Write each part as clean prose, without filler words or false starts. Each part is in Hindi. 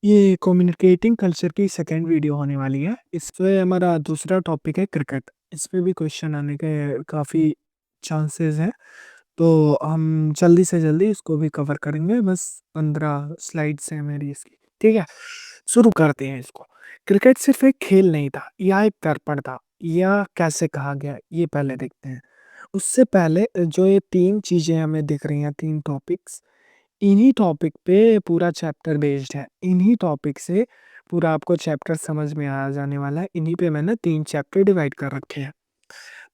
ये कम्युनिकेटिंग कल्चर की सेकंड वीडियो होने वाली है। इसमें हमारा दूसरा टॉपिक है क्रिकेट। इसमें भी क्वेश्चन आने के काफ़ी चांसेस हैं। तो हम जल्दी से जल्दी इसको भी कवर करेंगे। बस 15 स्लाइड्स हैं मेरी इसकी। ठीक है, शुरू करते हैं इसको। क्रिकेट सिर्फ एक खेल नहीं था या एक दर्पण था, या कैसे कहा गया ये पहले देखते हैं। उससे पहले जो ये तीन चीज़ें हमें दिख रही हैं, तीन टॉपिक्स, इन्हीं टॉपिक पे पूरा चैप्टर बेस्ड है। इन्हीं टॉपिक से पूरा आपको चैप्टर समझ में आ जाने वाला है। इन्हीं पे मैंने 3 चैप्टर डिवाइड कर रखे हैं।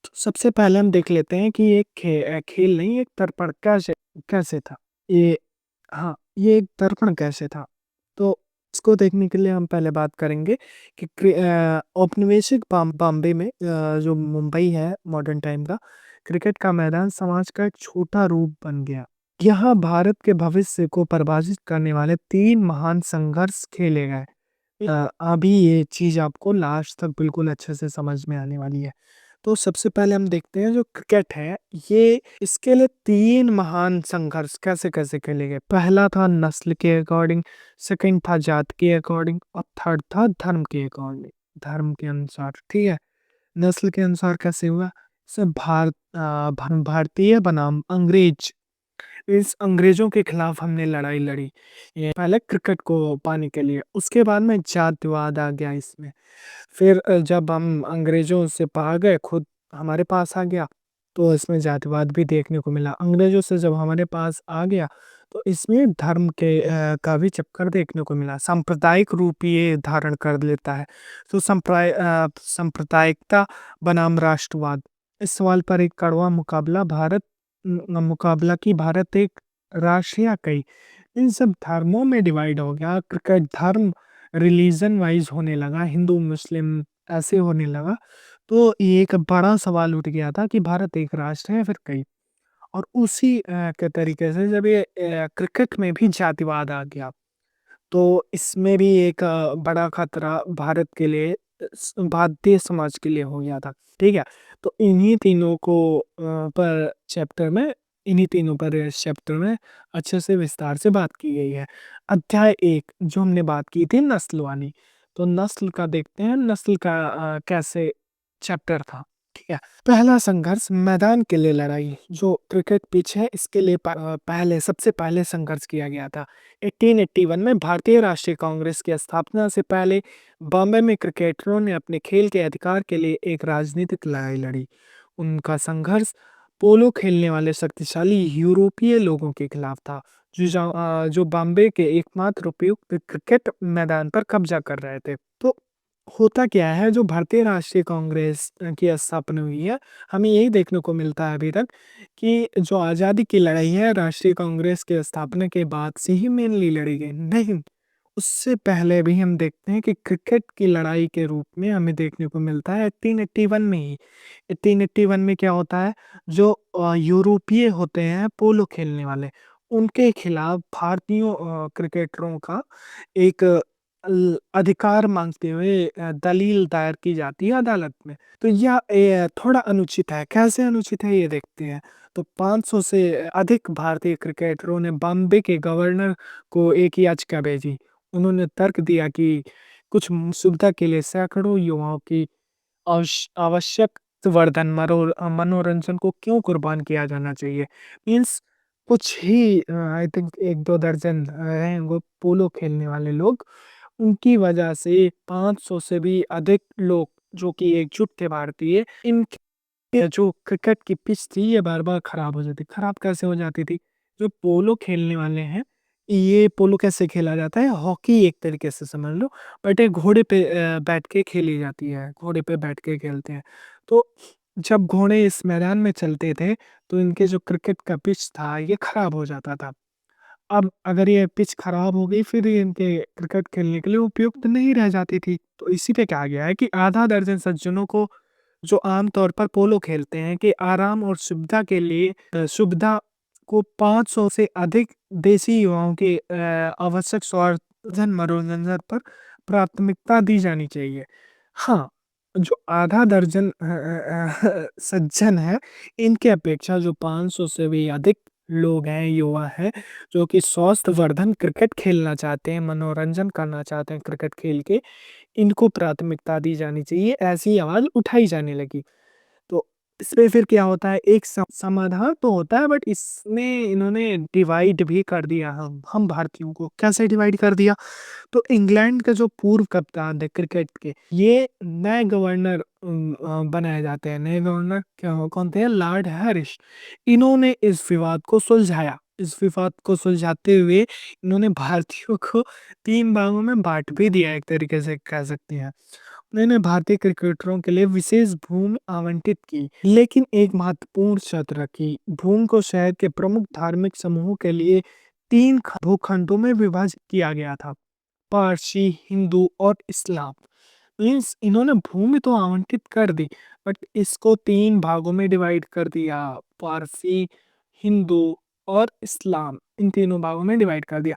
तो सबसे पहले हम देख लेते हैं कि ये खेल नहीं, एक दर्पण कैसे कैसे था? ये हाँ, ये एक दर्पण कैसे था? तो इसको देखने के लिए हम पहले बात करेंगे कि औपनिवेशिक बॉम्बे में, जो मुंबई है मॉडर्न टाइम का, क्रिकेट का मैदान समाज का एक छोटा रूप बन गया। यहाँ भारत के भविष्य को परिभाषित करने वाले 3 महान संघर्ष खेले गए। अभी ये चीज़ आपको लास्ट तक बिल्कुल अच्छे से समझ में आने वाली है। तो सबसे पहले हम देखते हैं जो क्रिकेट है, ये इसके लिए 3 महान संघर्ष कैसे-कैसे खेले गए। पहला था नस्ल के अकॉर्डिंग, सेकंड था जात के अकॉर्डिंग और थर्ड था धर्म के अकॉर्डिंग, धर्म के अनुसार, ठीक है? नस्ल के अनुसार कैसे हुआ? सब भारतीय बनाम अंग्रेज, इस अंग्रेजों के खिलाफ हमने लड़ाई लड़ी। ये पहले क्रिकेट को पाने के लिए, उसके बाद में जातिवाद आ गया इसमें। फिर जब हम अंग्रेजों से भाग गए, खुद हमारे पास आ गया, तो इसमें जातिवाद भी देखने को मिला। अंग्रेजों से जब हमारे पास आ गया, तो इसमें धर्म के का भी चक्कर देखने को मिला। सांप्रदायिक रूप ये धारण कर लेता है। तो सांप्रदायिकता बनाम राष्ट्रवाद, इस सवाल पर एक कड़वा मुकाबला की भारत एक राष्ट्र या कई, इन सब धर्मों में डिवाइड हो गया। क्रिकेट धर्म रिलीजन वाइज होने लगा, हिंदू मुस्लिम ऐसे होने लगा। तो ये एक बड़ा सवाल उठ गया था कि भारत एक राष्ट्र है फिर कई। और उसी के तरीके से जब ये क्रिकेट में भी जातिवाद आ गया, तो इसमें भी एक बड़ा खतरा भारत के लिए, भारतीय समाज के लिए हो गया था। ठीक है, तो इन्हीं तीनों पर इस चैप्टर में अच्छे से विस्तार से बात की गई है। अध्याय 1 जो हमने बात की थी नस्ल वाली, तो नस्ल का देखते हैं, नस्ल का कैसे चैप्टर था। ठीक है, पहला संघर्ष मैदान के लिए लड़ाई। जो क्रिकेट पिच है इसके लिए सबसे पहले संघर्ष किया गया था। 1881 में भारतीय राष्ट्रीय कांग्रेस की स्थापना से पहले बॉम्बे में क्रिकेटरों ने अपने खेल के अधिकार के लिए एक राजनीतिक लड़ाई लड़ी। उनका संघर्ष पोलो खेलने वाले शक्तिशाली यूरोपीय लोगों के खिलाफ था, जो बॉम्बे के एकमात्र उपयुक्त क्रिकेट मैदान पर कब्जा कर रहे थे। तो होता क्या है, जो भारतीय राष्ट्रीय कांग्रेस की स्थापना हुई है, हमें यही देखने को मिलता है अभी तक कि जो आज़ादी की लड़ाई है राष्ट्रीय कांग्रेस के स्थापना के बाद से ही मेनली लड़ी गई। नहीं, उससे पहले भी हम देखते हैं कि क्रिकेट की लड़ाई के रूप में हमें देखने को मिलता है 1881 में ही। 1881 में क्या होता है, जो यूरोपीय होते हैं पोलो खेलने वाले, उनके खिलाफ भारतीयों क्रिकेटरों का एक अधिकार मांगते हुए दलील दायर की जाती है अदालत में। तो यह थोड़ा अनुचित है। कैसे अनुचित है ये देखते हैं। तो 500 से अधिक भारतीय क्रिकेटरों ने बॉम्बे के गवर्नर को एक याचिका भेजी। उन्होंने तर्क दिया कि कुछ सुविधा के लिए सैकड़ों युवाओं की आवश्यक मनोरंजन को क्यों कुर्बान किया जाना चाहिए। मीन्स कुछ ही आई थिंक 1-2 दर्जन हैं वो पोलो खेलने वाले लोग, उनकी वजह से 500 से भी अधिक लोग जो कि एकजुट थे भारतीय, ये जो क्रिकेट की पिच थी ये बार-बार खराब हो जाती। खराब कैसे हो जाती थी? जो पोलो खेलने वाले हैं, ये पोलो कैसे खेला जाता है? हॉकी एक तरीके से समझ लो, बट ये घोड़े पे बैठ के खेली जाती है, घोड़े पे बैठ के खेलते हैं। तो जब घोड़े इस मैदान में चलते थे, तो इनके जो क्रिकेट का पिच था, ये खराब हो जाता था। अब अगर ये पिच खराब हो गई, फिर ये इनके क्रिकेट खेलने के लिए उपयुक्त नहीं रह जाती थी। तो इसी पे कहा गया है कि आधा दर्जन सज्जनों को, जो आम तौर पर पोलो खेलते हैं, कि आराम और सुविधा को 500 से अधिक देसी युवाओं के आवश्यक स्वास्थ्य मनोरंजन पर प्राथमिकता दी जानी चाहिए। हाँ, जो आधा दर्जन सज्जन है, इनके अपेक्षा जो 500 से भी अधिक लोग हैं, युवा हैं, जो कि स्वस्थवर्धन क्रिकेट खेलना चाहते हैं, मनोरंजन करना चाहते हैं क्रिकेट खेल के, इनको प्राथमिकता दी जानी चाहिए, ऐसी आवाज़ उठाई जाने लगी। तो इसमें फिर क्या होता है, एक समाधान तो होता है, बट इसमें इन्होंने डिवाइड भी कर दिया हम भारतीयों को। कैसे डिवाइड कर दिया? तो इंग्लैंड के जो पूर्व कप्तान थे क्रिकेट के, ये नए गवर्नर बनाए जाते हैं। नए गवर्नर क्या कौन थे? Lord Harris. इन्होंने इस विवाद को सुलझाया। इस विवाद को सुलझाते हुए इन्होंने भारतीयों को 3 भागों में बाँट भी दिया, एक तरीके से कह सकते हैं। उन्होंने भारतीय क्रिकेटरों के लिए विशेष भूमि आवंटित की, लेकिन एक महत्वपूर्ण शर्त रखी। भूमि को शहर के प्रमुख धार्मिक समूहों के लिए 3 भूखंडों में विभाजित किया गया था। पारसी, हिंदू और इस्लाम। मीन्स इन्होंने भूमि तो आवंटित कर दी, बट इसको 3 भागों में डिवाइड कर दिया। पारसी, हिंदू और इस्लाम, इन तीनों भागों में डिवाइड कर दिया।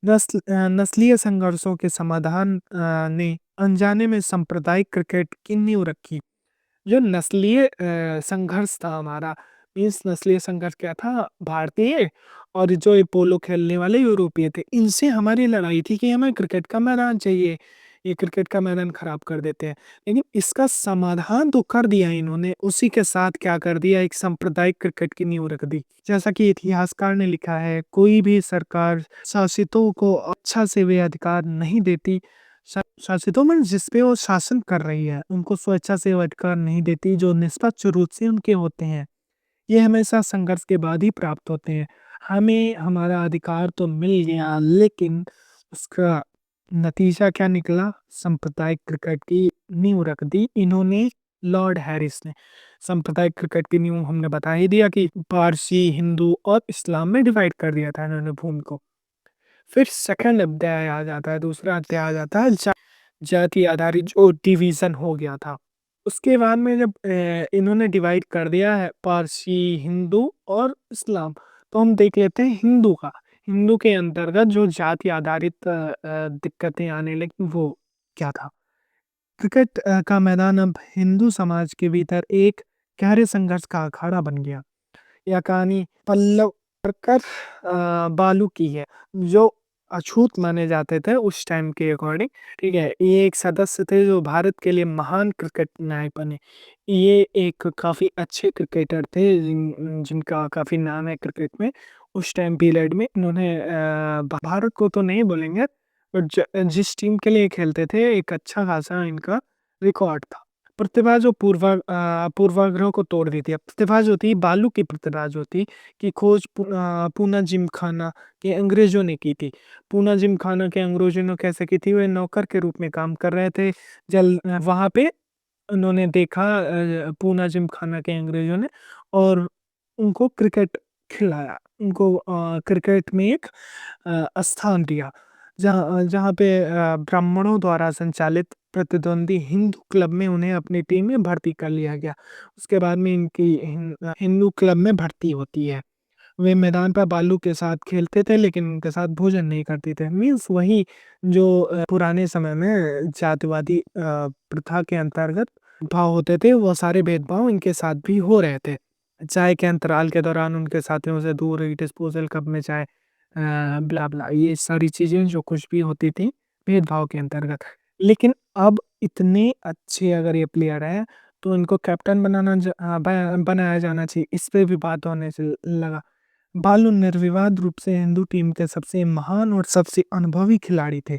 नस्लीय संघर्षों के समाधान ने अनजाने में सांप्रदायिक क्रिकेट की नींव रखी। जो नस्लीय संघर्ष था हमारा, मीन्स नस्लीय संघर्ष क्या था? भारतीय और जो ये पोलो खेलने वाले यूरोपीय थे, इनसे हमारी लड़ाई थी कि हमें क्रिकेट का मैदान चाहिए। ये क्रिकेट का मैदान खराब कर देते हैं, लेकिन इसका समाधान तो कर दिया इन्होंने। उसी के साथ क्या कर दिया, एक सांप्रदायिक क्रिकेट की नींव रख दी। जैसा कि इतिहासकार ने लिखा है, कोई भी सरकार शासितों को अच्छा से वे अधिकार नहीं देती। शासितों में जिस पे वो शासन कर रही है, उनको स्वेच्छा से वो अधिकार नहीं देती जो निष्पक्ष रूप से उनके होते हैं। ये हमेशा संघर्ष के बाद ही प्राप्त होते हैं। हमें हमारा अधिकार तो मिल गया, लेकिन उसका नतीजा क्या निकला? सांप्रदायिक क्रिकेट की नींव रख दी इन्होंने, लॉर्ड हैरिस ने। सांप्रदायिक क्रिकेट की नींव हमने बता ही दिया कि पारसी, हिंदू और इस्लाम में डिवाइड कर दिया था इन्होंने भूमि को। फिर सेकंड अध्याय आ जाता है, दूसरा अध्याय आ जाता है जाति आधारित जो डिवीजन हो गया था। उसके बाद में जब इन्होंने डिवाइड कर दिया है पारसी, हिंदू और इस्लाम, तो हम देख लेते हैं हिंदू का। हिंदू के अंतर्गत जो जाति आधारित दिक्कतें आने लगी, वो क्या था? क्रिकेट का मैदान अब हिंदू समाज के भीतर एक गहरे संघर्ष का अखाड़ा बन गया। यह कहानी पल्लव प्रकर बालू की है, जो अछूत माने जाते थे उस टाइम के अकॉर्डिंग। ठीक है, ये एक सदस्य थे जो भारत के लिए महान क्रिकेट नायक बने। ये एक काफी अच्छे क्रिकेटर थे, जिनका काफी नाम है क्रिकेट में। उस टाइम पीरियड में इन्होंने भारत को तो नहीं बोलेंगे, बट जिस टीम के लिए खेलते थे, एक अच्छा खासा इनका रिकॉर्ड था। प्रतिभा जो पूर्वाग्रह को तोड़ देती है। प्रतिभा जो थी, बालू की प्रतिभा जो थी, की खोज पूना जिमखाना के अंग्रेजों ने की थी। पूना जिमखाना के अंग्रेजों ने कैसे की थी? वे नौकर के रूप में काम कर रहे थे। वहाँ पे उन्होंने देखा पूना जिमखाना के अंग्रेजों ने, और उनको क्रिकेट खिलाया। उनको क्रिकेट में एक स्थान दिया, जहाँ जहाँ पे ब्राह्मणों द्वारा संचालित प्रतिद्वंदी हिंदू क्लब में उन्हें अपनी टीम में भर्ती कर लिया गया। उसके बाद में इनकी हिंदू क्लब में भर्ती होती है। वे मैदान पर बालू के साथ खेलते थे, लेकिन उनके साथ भोजन नहीं करते थे। मीन्स वही जो पुराने समय में जातिवादी प्रथा के अंतर्गत भाव होते थे, वो सारे भेदभाव इनके साथ भी हो रहे थे। चाय के अंतराल के दौरान उनके साथियों से दूर रही, डिस्पोजल कप में चाय, ब्ला ब्ला, ये सारी चीजें जो कुछ भी होती थी भेदभाव के अंतर्गत। लेकिन अब इतने अच्छे अगर ये प्लेयर है, तो इनको कैप्टन बनाया जाना चाहिए। इस पे भी बात होने से लगा। बालू निर्विवाद रूप से हिंदू टीम के सबसे महान और सबसे अनुभवी खिलाड़ी थे।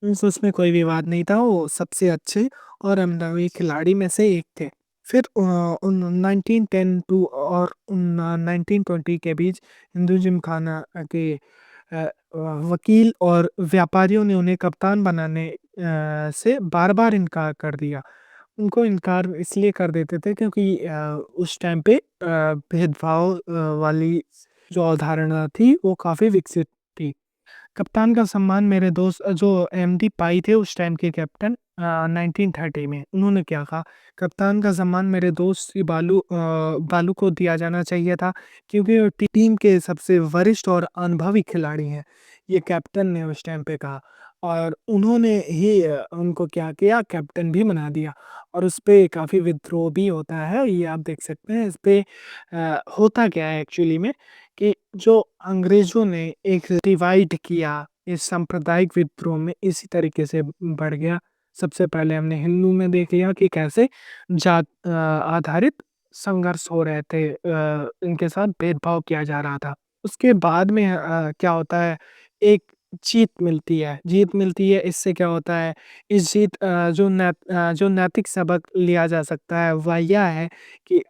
मीन्स उसमें कोई विवाद नहीं था, वो सबसे अच्छे और अनुभवी खिलाड़ी में से एक थे। फिर उन 1910 टू और 1920 के बीच हिंदू जिमखाना के वकील और व्यापारियों ने उन्हें कप्तान बनाने से बार बार इनकार कर दिया। उनको इनकार इसलिए कर देते थे क्योंकि उस टाइम पे भेदभाव वाली जो अवधारणा थी, वो काफ़ी विकसित थी। कप्तान का सम्मान मेरे दोस्त जो एमडी पाई थे उस टाइम के कैप्टन, 1930 में, उन्होंने क्या कहा? कप्तान का सम्मान मेरे दोस्त श्री बालू को दिया जाना चाहिए था, क्योंकि वो टीम के सबसे वरिष्ठ और अनुभवी खिलाड़ी हैं। ये कैप्टन ने उस टाइम पे कहा। और उन्होंने ही उनको क्या किया, कैप्टन भी बना दिया। और उस पे काफ़ी विद्रोह भी होता है, ये आप देख सकते हैं। इस पे होता क्या है एक्चुअली में, कि जो अंग्रेज़ों ने एक डिवाइड किया, इस सांप्रदायिक विद्रोह में इसी तरीके से बढ़ गया। सबसे पहले हमने हिंदू में देख लिया कि कैसे जात आधारित संघर्ष हो रहे थे, इनके साथ भेदभाव किया जा रहा था। उसके बाद में क्या होता है, एक जीत मिलती है, इससे क्या होता है, इस जीत जो नैतिक सबक लिया जा सकता है वह यह है कि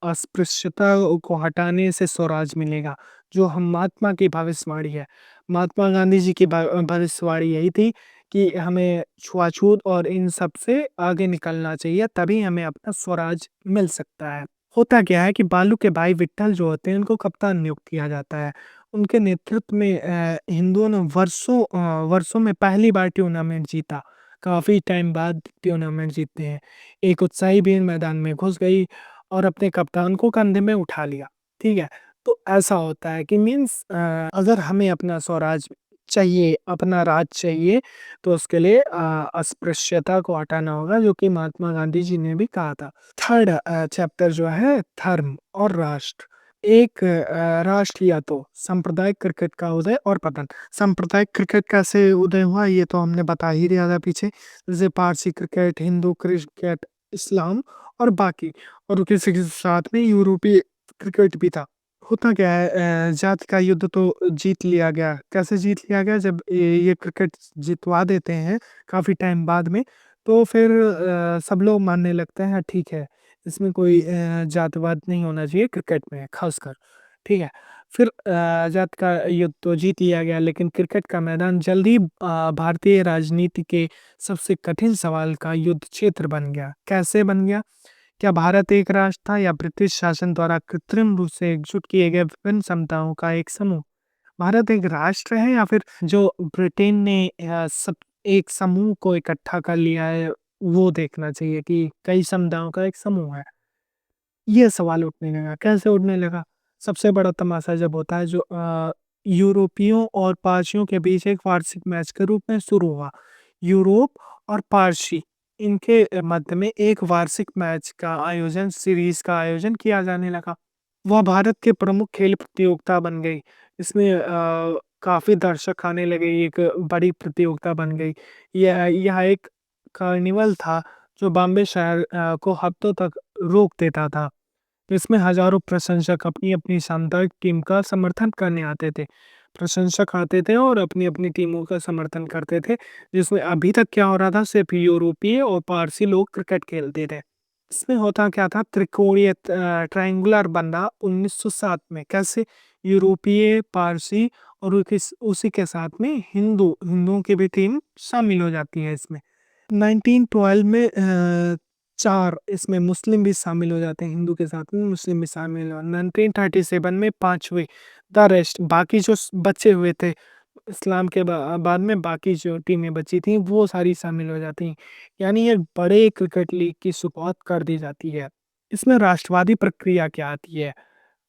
अस्पृश्यता को हटाने से स्वराज मिलेगा, जो हम महात्मा की भविष्यवाणी है। महात्मा गांधी जी की भविष्यवाणी यही थी कि हमें छुआछूत और इन सब से आगे निकलना चाहिए, तभी हमें अपना स्वराज मिल सकता है। होता क्या है कि बालू के भाई विट्ठल जो होते हैं, उनको कप्तान नियुक्त किया जाता है। उनके नेतृत्व में हिंदुओं ने वर्षों में पहली बार टूर्नामेंट जीता। काफ़ी टाइम बाद टूर्नामेंट जीतते हैं। एक उत्साही भीड़ मैदान में घुस गई और अपने कप्तान को कंधे में उठा लिया, ठीक है? तो ऐसा होता है कि मीन्स अगर हमें अपना स्वराज चाहिए, अपना राज चाहिए, तो उसके लिए अस्पृश्यता को हटाना होगा, जो कि महात्मा गांधी जी ने भी कहा था। थर्ड चैप्टर जो है, धर्म और राष्ट्र। एक राष्ट्र या तो सांप्रदायिक क्रिकेट का उदय और पतन। सांप्रदायिक क्रिकेट कैसे उदय हुआ, ये तो हमने बता ही दिया था पीछे। जैसे पारसी क्रिकेट, हिंदू क्रिकेट, इस्लाम और बाकी, और किसी के साथ में यूरोपीय क्रिकेट भी था। होता क्या है, जाति का युद्ध तो जीत लिया गया। कैसे जीत लिया गया, जब ये क्रिकेट जितवा देते हैं काफ़ी टाइम बाद में, तो फिर सब लोग मानने लगते हैं, ठीक है, इसमें कोई जातवाद नहीं होना चाहिए क्रिकेट में खासकर, ठीक है। फिर जात का युद्ध तो जीत लिया गया, लेकिन क्रिकेट का मैदान जल्दी भारतीय राजनीति के सबसे कठिन सवाल का युद्ध क्षेत्र बन गया। कैसे बन गया? क्या भारत एक राष्ट्र था, या ब्रिटिश शासन द्वारा कृत्रिम रूप से एकजुट किए गए विभिन्न समुदायों का एक समूह? भारत एक राष्ट्र है, या फिर जो ब्रिटेन ने सब एक समूह को इकट्ठा कर लिया है, वो देखना चाहिए कि कई समुदायों का एक समूह है। ये सवाल उठने लगा। कैसे उठने लगा? सबसे बड़ा तमाशा जब होता है, जो यूरोपियों और पारसियों के बीच एक वार्षिक मैच के रूप में शुरू हुआ। यूरोप और पारसी, इनके मध्य में एक वार्षिक मैच का आयोजन, सीरीज का आयोजन किया जाने लगा। वह भारत के प्रमुख खेल प्रतियोगिता बन गई। इसमें काफ़ी दर्शक आने लगे, एक बड़ी प्रतियोगिता बन गई। यह एक कार्निवल था, जो बॉम्बे शहर को हफ्तों तक रोक देता था। इसमें हज़ारों प्रशंसक अपनी-अपनी शानदार टीम का समर्थन करने आते थे। प्रशंसक आते थे और अपनी-अपनी टीमों का समर्थन करते थे, जिसमें अभी तक क्या हो रहा था, सिर्फ़ यूरोपीय और पारसी लोग क्रिकेट खेलते थे। इसमें होता क्या था, त्रिकोणीय ट्रायंगुलर बना 1907 में। कैसे? यूरोपीय, पारसी और उसी के साथ में हिंदुओं की भी टीम शामिल हो जाती है इसमें। 1912 में 4 इसमें मुस्लिम भी शामिल हो जाते हैं, हिंदू के साथ में मुस्लिम भी शामिल हो। 1937 में 5वीं द रेस्ट, बाकी जो बचे हुए थे इस्लाम के बाद में, बाकी जो टीमें बची थी वो सारी शामिल हो जाती हैं। यानी एक बड़े क्रिकेट लीग की शुरुआत कर दी जाती है। इसमें राष्ट्रवादी प्रक्रिया क्या आती है?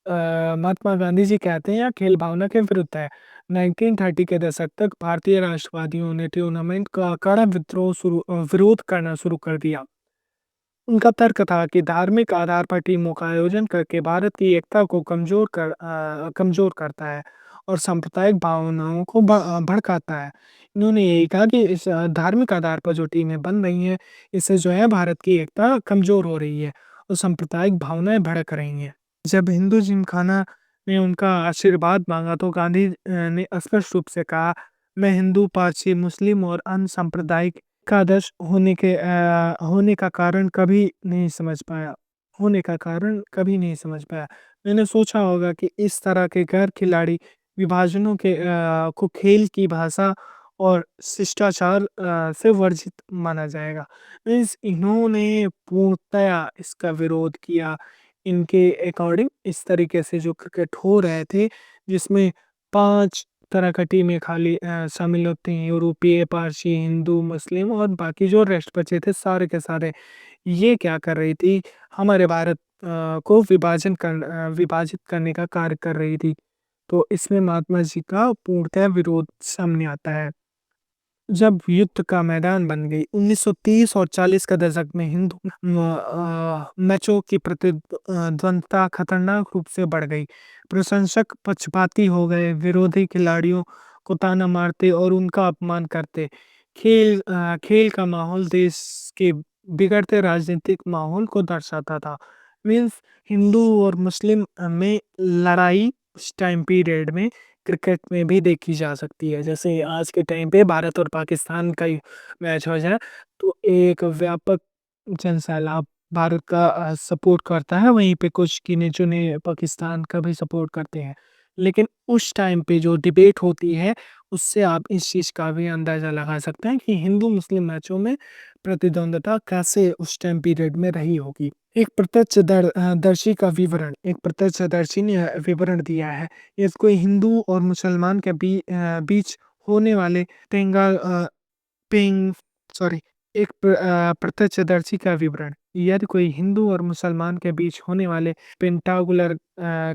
महात्मा गांधी जी कहते हैं, या खेल भावना के विरुद्ध है। 1930 के दशक तक भारतीय राष्ट्रवादियों ने टूर्नामेंट का कड़ा विरोध करना शुरू कर दिया। उनका तर्क था कि धार्मिक आधार पर टीमों का आयोजन करके भारत की एकता को कमजोर करता है और सांप्रदायिक भावनाओं को भड़काता है। इन्होंने यही कहा कि इस धार्मिक आधार पर जो टीमें बन रही हैं, इससे जो है भारत की एकता कमजोर हो रही है और सांप्रदायिक भावनाएं भड़क रही हैं। जब हिंदू जिमखाना ने उनका आशीर्वाद मांगा, तो गांधी ने स्पष्ट रूप से कहा, मैं हिंदू, पारसी, मुस्लिम और अन्य सांप्रदायिक का आदर्श होने का कारण कभी नहीं समझ पाया मैंने सोचा होगा कि इस तरह के गैर खिलाड़ी विभाजनों को खेल की भाषा और शिष्टाचार से वर्जित माना जाएगा। मीन्स इन्होंने पूर्णतया इसका विरोध किया। इनके अकॉर्डिंग इस तरीके से जो क्रिकेट हो रहे थे, जिसमें 5 तरह का टीमें खाली शामिल होती हैं, यूरोपीय, पारसी, हिंदू, मुस्लिम और बाकी जो रेस्ट बचे थे सारे के सारे। ये क्या कर रही थी, हमारे भारत को विभाजित करने का कार्य कर रही थी। तो इसमें महात्मा जी का पूर्णतः विरोध सामने आता है। जब युद्ध का मैदान बन गई 1930 और 40 का दशक में हिंदू मैचों की प्रतिद्वंदता खतरनाक रूप से बढ़ गई। प्रशंसक पक्षपाती हो गए, विरोधी खिलाड़ियों को ताना मारते और उनका अपमान करते। खेल का माहौल देश के बिगड़ते राजनीतिक माहौल को दर्शाता था। मीन्स हिंदू और मुस्लिम में लड़ाई उस टाइम पीरियड में क्रिकेट में भी देखी जा सकती है। जैसे आज के टाइम पे भारत और पाकिस्तान का ही मैच हो जाए तो एक व्यापक जनसैलाब भारत का सपोर्ट करता है, वहीं पे कुछ गिने चुने पाकिस्तान का भी सपोर्ट करते हैं। लेकिन उस टाइम पे जो डिबेट होती है उससे आप इस चीज का भी अंदाजा लगा सकते हैं कि हिंदू मुस्लिम मैचों में प्रतिद्वंदता कैसे उस टाइम पीरियड में रही होगी। दर्शी का विवरण, एक प्रत्यक्षदर्शी ने विवरण दिया है। ये कोई हिंदू और मुसलमान के बीच होने वाले पेंगा पेंग सॉरी एक प्रत्यक्षदर्शी का विवरण। यदि कोई हिंदू और मुसलमान के बीच होने वाले पेंटागुलर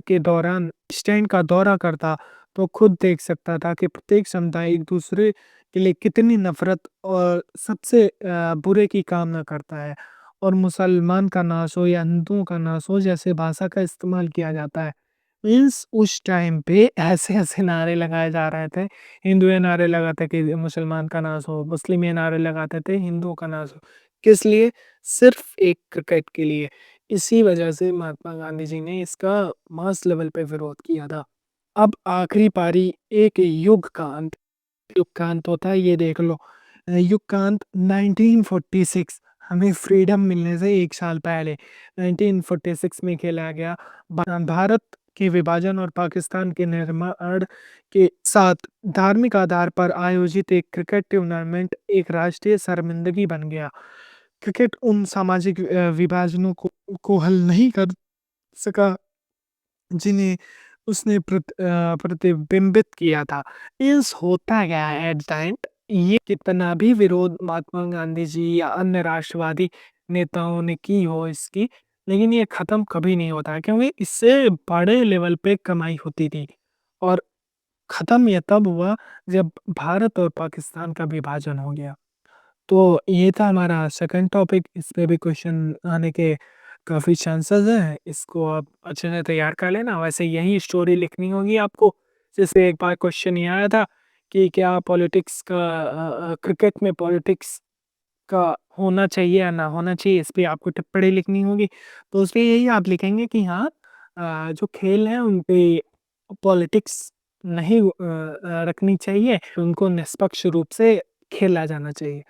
के दौरान स्टैंड का दौरा करता तो खुद देख सकता था कि प्रत्येक समुदाय एक दूसरे के लिए कितनी नफरत और सबसे बुरे की कामना करता है, और मुसलमान का नाश हो या हिंदुओं का नाश हो जैसे भाषा का इस्तेमाल किया जाता है। मीन्स उस टाइम पे ऐसे-ऐसे नारे लगाए जा रहे थे। हिंदू ये नारे लगाते कि मुसलमान का नाश हो, मुस्लिम ये नारे लगाते थे हिंदुओं का नाश हो। किस लिए? सिर्फ़ एक क्रिकेट के लिए। इसी वजह से महात्मा गांधी जी ने इसका मास लेवल पे विरोध किया था। अब आखिरी पारी, एक युग का अंत। युग का अंत होता है ये देख लो। युग का अंत 1946, हमें फ्रीडम मिलने से 1 साल पहले 1946 में खेला गया। भारत के विभाजन और पाकिस्तान के निर्माण के साथ धार्मिक आधार पर आयोजित एक क्रिकेट टूर्नामेंट एक राष्ट्रीय शर्मिंदगी बन गया। क्रिकेट उन सामाजिक विभाजनों को हल नहीं कर सका जिन्हें उसने प्रतिबिंबित किया था। मीन्स होता क्या है एट द एंड, ये कितना भी विरोध महात्मा गांधी जी या अन्य राष्ट्रवादी नेताओं ने की हो इसकी, लेकिन ये खत्म कभी नहीं होता है, क्योंकि इससे बड़े लेवल पे कमाई होती थी। और खत्म ये तब हुआ जब भारत और पाकिस्तान का विभाजन हो गया। तो ये था हमारा सेकंड टॉपिक। इस पे भी क्वेश्चन आने के काफ़ी चांसेस हैं। इसको आप अच्छे से तैयार कर लेना। वैसे यही स्टोरी लिखनी होगी आपको। जैसे एक बार क्वेश्चन ये आया था कि क्या क्रिकेट में पॉलिटिक्स का होना चाहिए या ना होना चाहिए, इस पे आपको टिप्पणी लिखनी होगी। तो उसपे यही आप लिखेंगे कि हाँ, जो खेल हैं उन पे पॉलिटिक्स नहीं रखनी चाहिए। उनको निष्पक्ष रूप से खेला जाना चाहिए।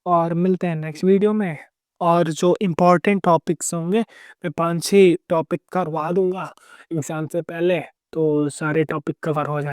और मिलते हैं नेक्स्ट वीडियो में। और जो इम्पोर्टेंट टॉपिक्स होंगे मैं 5-6 टॉपिक करवा दूंगा एग्जाम से पहले, तो सारे टॉपिक कवर हो जाए।